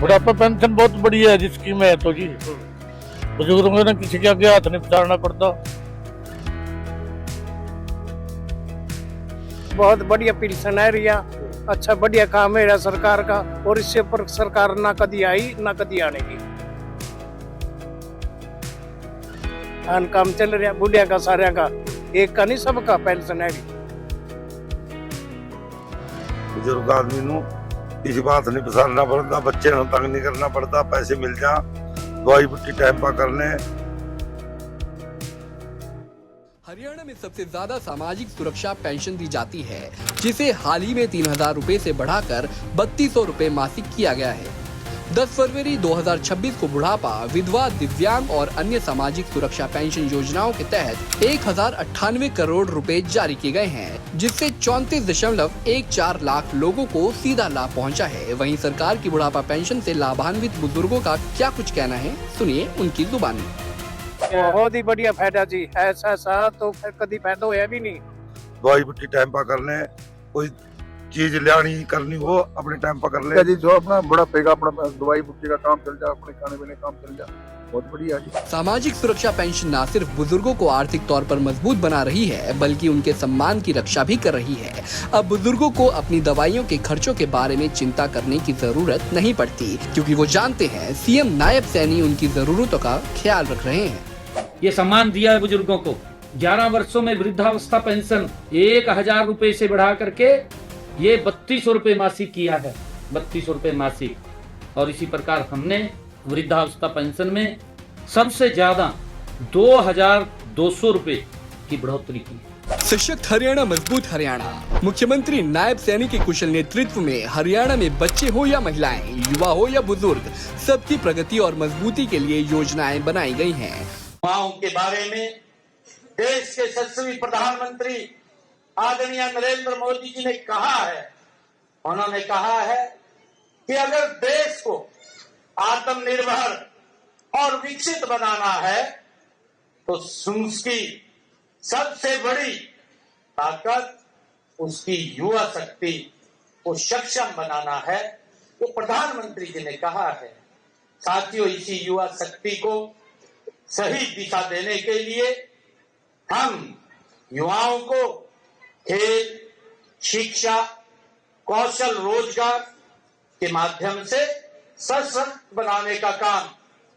बुढ़ापा पेंशन बहुत बढ़िया है जी, स्कीम है तो जी बुजुर्गों को ना किसी के आगे हाथ नहीं पसारना पड़ता। बहुत बढ़िया पेंशन है रिया, अच्छा बढ़िया काम है रिया सरकार का, और इससे पर सरकार ना कभी आई ना कभी आने की। काम चल रहा बुढ़िया का सारे का, एक का नहीं सबका पेंशन है। बुजुर्ग आदमी नू किसी बात नहीं पसारना पड़ता, बच्चे ਨੂੰ तंग नहीं करना पड़ता, पैसे मिल जा, दवाई बुट्टी टाइम पर करने। हरियाणा में सबसे ज्यादा सामाजिक सुरक्षा पेंशन दी जाती है, जिसे हाल ही में 3000 रुपए से बढ़ाकर 3200 रुपए मासिक किया गया है। 10 फरवरी 2026 को बुढ़ापा, विधवा, दिव्यांग और अन्य सामाजिक सुरक्षा पेंशन योजनाओं के तहत 1098 करोड़ रुपए जारी किए गए हैं, जिससे 34.14 लाख लोगों को सीधा लाभ पहुंचा है। वहीं सरकार की बुढ़ापा पेंशन से लाभान्वित बुजुर्गों का क्या कुछ कहना है, सुनिए उनकी जुबानी। बहुत ही बढ़िया फायदा जी, ऐसा तो कभी फायदा होया भी नहीं। दवाई बुट्टी टाइम पर करने, कोई चीज लानी करनी हो अपने टाइम पर कर ले जी, जो अपना बुढ़ापे का अपना दवाई बुट्टी का काम चल जाए, अपने खाने पीने का काम चल जाए, बहुत बढ़िया जी। सामाजिक सुरक्षा पेंशन न सिर्फ बुजुर्गों को आर्थिक तौर पर मजबूत बना रही है, बल्कि उनके सम्मान की रक्षा भी कर रही है। अब बुजुर्गों को अपनी दवाइयों के खर्चों के बारे में चिंता करने की जरूरत नहीं पड़ती, क्योंकि वो जानते हैं सीएम नायब सैनी उनकी जरूरतों का ख्याल रख रहे हैं। ये सम्मान दिया है बुजुर्गों को। 11 वर्षों में वृद्धावस्था पेंशन 1000 रुपए से बढ़ा करके ये 3200 रुपए मासिक किया है, 3200 रुपए मासिक। और इसी प्रकार हमने वृद्धावस्था पेंशन में सबसे ज्यादा 2200 रुपए की बढ़ोतरी की। सशक्त हरियाणा, मजबूत हरियाणा। मुख्यमंत्री नायब सैनी के कुशल नेतृत्व में हरियाणा में बच्चे हो या महिलाएं, युवा हो या बुजुर्ग, सबकी प्रगति और मजबूती के लिए योजनाएं बनाई गई हैं। युवाओं के बारे में देश के यशस्वी प्रधानमंत्री आदरणीय नरेंद्र मोदी जी ने कहा है, उन्होंने कहा है कि अगर देश को आत्मनिर्भर और विकसित बनाना है तो उसकी सबसे बड़ी ताकत उसकी युवा शक्ति को सक्षम बनाना है, वो प्रधानमंत्री जी ने कहा है। साथियों, इसी युवा शक्ति को सही दिशा देने के लिए हम युवाओं को खेल, शिक्षा, कौशल रोजगार के माध्यम से सशक्त बनाने का काम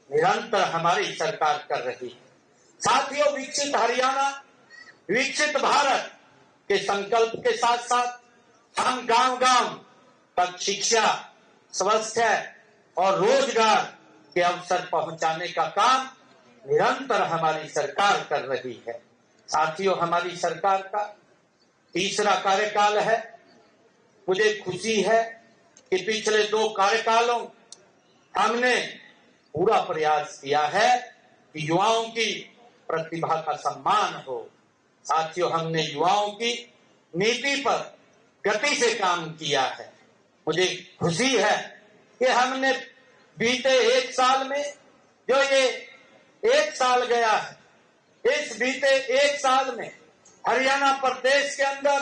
निरंतर हमारी सरकार कर रही है। साथियों, विकसित हरियाणा, विकसित भारत के संकल्प के साथ साथ हम गांव-गांव तक शिक्षा, स्वास्थ्य और रोजगार के अवसर पहुंचाने का काम निरंतर हमारी सरकार कर रही है। साथियों, हमारी सरकार का तीसरा कार्यकाल है। मुझे खुशी है कि पिछले 2 कार्यकालों हमने पूरा प्रयास किया है कि युवाओं की प्रतिभा का सम्मान हो। साथियों, हमने युवाओं की नीति पर गति से काम किया है। मुझे खुशी है कि हमने बीते 1 साल में, जो ये 1 साल गया है, इस बीते 1 साल में हरियाणा प्रदेश के अंदर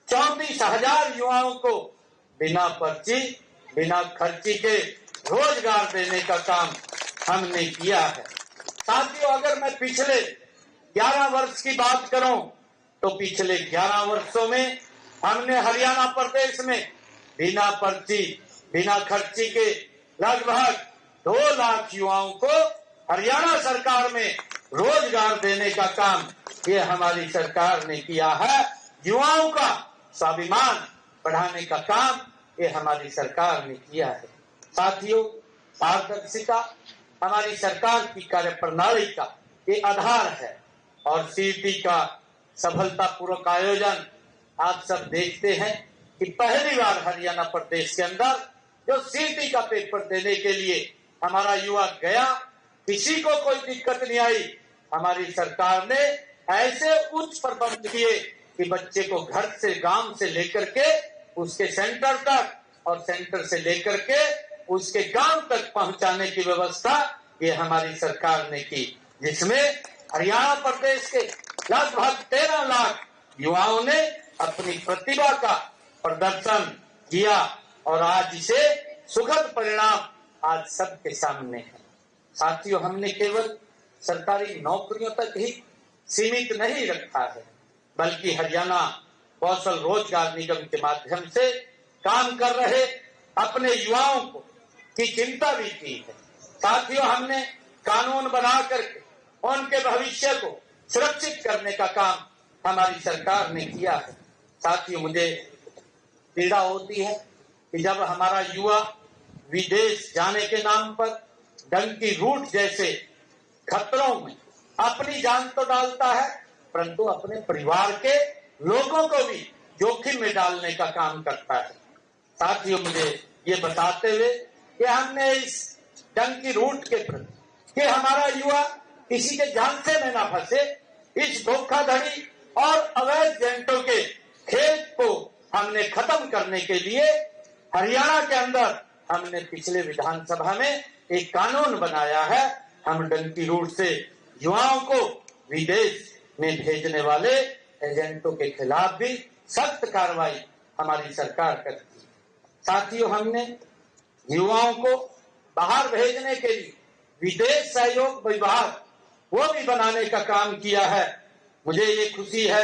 34,000 युवाओं को बिना पर्ची, बिना खर्ची के रोजगार देने का काम हमने किया है। साथियों, अगर मैं पिछले 11 वर्ष की बात करूं तो पिछले 11 वर्षों में हमने हरियाणा प्रदेश में बिना पर्ची, बिना खर्ची के लगभग 2 लाख युवाओं को हरियाणा सरकार में रोजगार देने का काम ये हमारी सरकार ने किया है। युवाओं का स्वाभिमान बढ़ाने का काम ये हमारी सरकार ने किया है। साथियों, पारदर्शिता हमारी सरकार की कार्यप्रणाली का ये आधार है और सीटी का सफलतापूर्वक आयोजन आप सब देखते हैं कि पहली बार हरियाणा प्रदेश के अंदर जो सीटी का पेपर देने के लिए हमारा युवा गया, किसी को कोई दिक्कत नहीं आई। हमारी सरकार ने ऐसे उच्च प्रबंध किए कि बच्चे को घर से, गांव से लेकर के उसके सेंटर तक और सेंटर से लेकर के उसके गांव तक पहुंचाने की व्यवस्था ये हमारी सरकार ने की, जिसमें हरियाणा प्रदेश के लगभग 13 लाख युवाओं ने अपनी प्रतिभा का प्रदर्शन किया और आज इसे सुखद परिणाम आज सबके सामने है। साथियों, हमने केवल सरकारी नौकरियों तक ही सीमित नहीं रखा है, बल्कि हरियाणा कौशल रोजगार निगम के माध्यम से काम कर रहे अपने युवाओं को की चिंता भी की है। साथियों, हमने कानून बना करके उनके भविष्य को सुरक्षित करने का काम हमारी सरकार ने किया है। साथियों, मुझे पीड़ा होती है कि जब हमारा युवा विदेश जाने के नाम पर डंकी रूट जैसे खतरों में अपनी जान तो डालता है, परंतु अपने परिवार के लोगों को भी जोखिम में डालने का काम करता है। साथियों, मुझे ये बताते हुए कि हमने इस डंकी रूट के प्रति कि हमारा युवा किसी के झांसे में ना फंसे, इस धोखाधड़ी और अवैध एजेंटों के खेल को हमने खत्म करने के लिए हरियाणा के अंदर हमने पिछले विधानसभा में एक कानून बनाया है। हम डंकी रूट से युवाओं को विदेश में भेजने वाले एजेंटों के खिलाफ भी सख्त कार्रवाई हमारी सरकार करती है। साथियों, हमने युवाओं को बाहर भेजने के लिए विदेश सहयोग विभाग वो भी बनाने का काम किया है। मुझे ये खुशी है,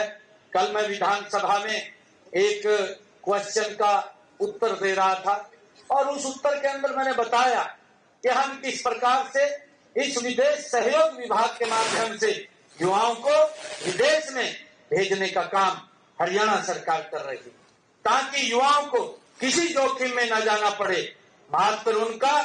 कल मैं विधानसभा में एक क्वेश्चन का उत्तर दे रहा था और उस उत्तर के अंदर मैंने बताया कि हम किस प्रकार से इस विदेश सहयोग विभाग के माध्यम से युवाओं को विदेश में भेजने का काम हरियाणा सरकार कर रही है, ताकि युवाओं को किसी जोखिम में न जाना पड़े। मात्र उनका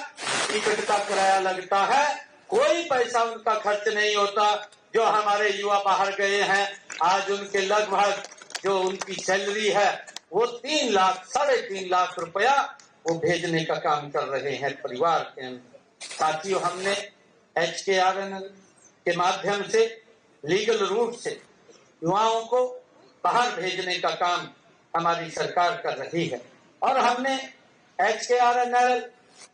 टिकट का किराया लगता है, कोई पैसा उनका खर्च नहीं होता। जो हमारे युवा बाहर गए हैं, आज उनके लगभग जो उनकी सैलरी है वो 3 लाख 3.5 लाख रुपया वो भेजने का काम कर रहे हैं परिवार के अंदर। साथियों, हमने HKRNL के माध्यम से लीगल रूट से युवाओं को बाहर भेजने का काम हमारी सरकार कर रही है और हमने HKRNL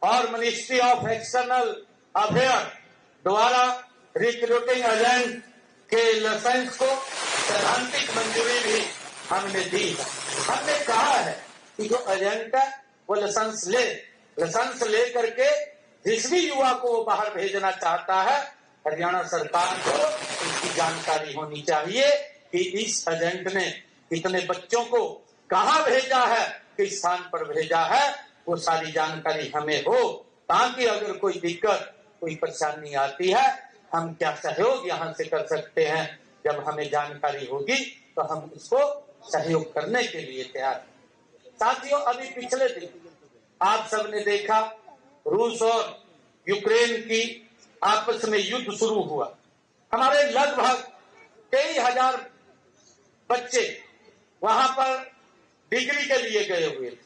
और मिनिस्ट्री ऑफ एक्सटर्नल अफेयर द्वारा रिक्रूटिंग एजेंट के लाइसेंस को सैद्धांतिक मंजूरी भी हमने दी है। हमने कहा है कि जो एजेंट है वो लाइसेंस ले करके जिस भी युवा को वो बाहर भेजना चाहता है, हरियाणा सरकार को इसकी जानकारी होनी चाहिए कि इस एजेंट ने कितने बच्चों को कहाँ भेजा है, किस स्थान पर भेजा है, वो सारी जानकारी हमें हो, ताकि अगर कोई दिक्कत कोई परेशानी आती है हम क्या सहयोग यहाँ से कर सकते हैं। जब हमें जानकारी होगी तो हम उसको सहयोग करने के लिए तैयार हैं। साथियों, अभी पिछले दिन आप सबने देखा रूस और यूक्रेन की आपस में युद्ध शुरू हुआ। हमारे लगभग 23,000 बच्चे वहां पर डिग्री के लिए गए हुए थे।